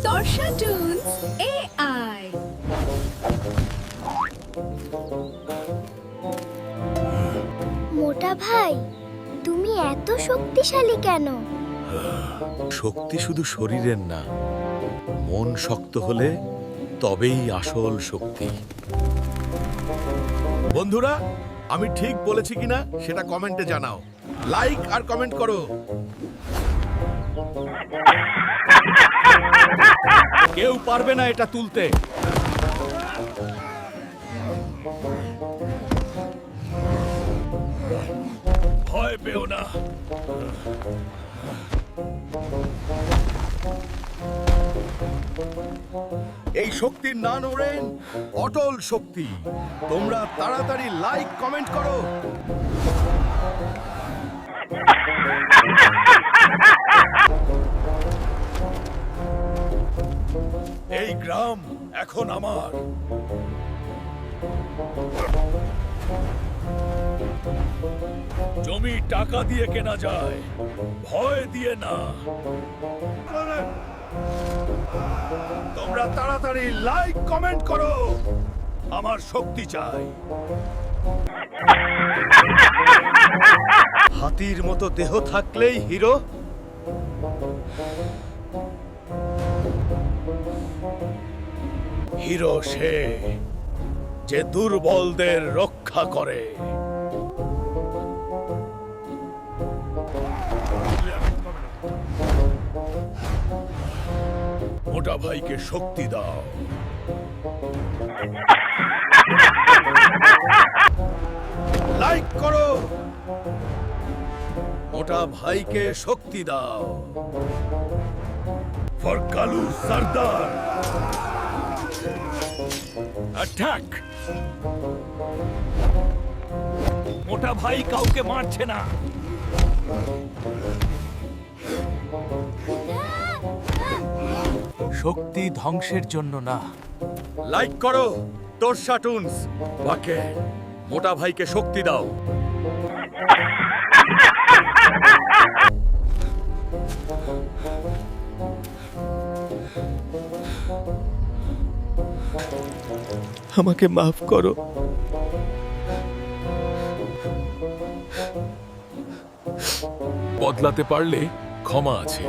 তর্ষা toons AI। মোটা ভাই, তুমি এত শক্তিশালী কেন? শক্তি শুধু শরীরের না, মন শক্ত হলে তবেই আসল শক্তি। বন্ধুরা, আমি ঠিক বলেছি কিনা সেটা কমেন্টে জানাও। লাইক আর কমেন্ট করো। কেউ পারবে না এটা তুলতে। ভয় পেও না। এই শক্তির নাম ওরেন অটল শক্তি। তোমরা তাড়াতাড়ি লাইক কমেন্ট করো। এই গ্রাম এখন আমার। জমি টাকা দিয়ে কেনা যায়, ভয় দিয়ে না। তোমরা তাড়াতাড়ি লাইক কমেন্ট করো। আমার শক্তি চাই। হাতির মতো দেহ থাকলেই হিরো। হিরো সে যে দুর্বলদের রক্ষা করে। মোটা ভাইকে শক্তি দাও। লাইক করো। মোটা ভাইকে শক্তি দাও। For Kalu Sardar attack. মোটা ভাই কাউকে মারছে না। শক্তি ধ্বংসের জন্য না। লাইক করো তর্ষা টুনস। বাকে মোটা ভাইকে শক্তি দাও। আমাকে মাফ করো। বদলাতে পারলে ক্ষমা আছে।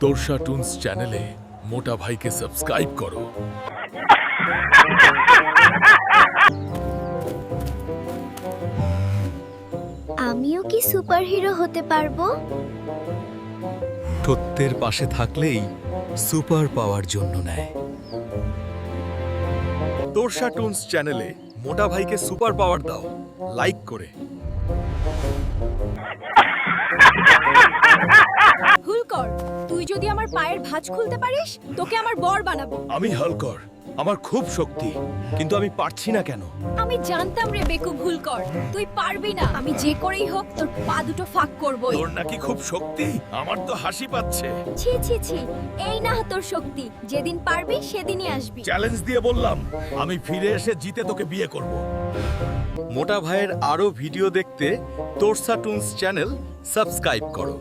তর্ষা টুনস চ্যানেলে মোটা ভাইকে সাবস্ক্রাইব করো। আমিও কি সুপারহিরো হতে পারবো? সত্যের পাশে থাকলেই সুপার পাওয়ার জন্য নেয়। তর্ষা টুনস চ্যানেলে মোটা ভাইকে সুপার পাওয়ার দাও লাইক করে। হুলকর, তুই যদি আমার পায়ের ভাঁজ খুলতে পারিস, তোকে আমার বর বানাবো। আমি হালকর, আমার খুব শক্তি, কিন্তু আমি পারছি না কেন? আমি জানতাম রে বেকুব হুলকর, তুই পারবি না। আমি যে করেই হোক তোর পা দুটো ফাঁক করবই। তোর নাকি খুব শক্তি? আমার তো হাসি পাচ্ছে। ছি ছি ছি, এই না তোর শক্তি। যেদিন পারবি সেদিনই আসবি। চ্যালেঞ্জ দিয়ে বললাম, আমি ফিরে এসে জিতে তোকে বিয়ে করব। মোটা ভাইয়ের আরো ভিডিও দেখতে তর্ষা টুনস চ্যানেল সাবস্ক্রাইব করো।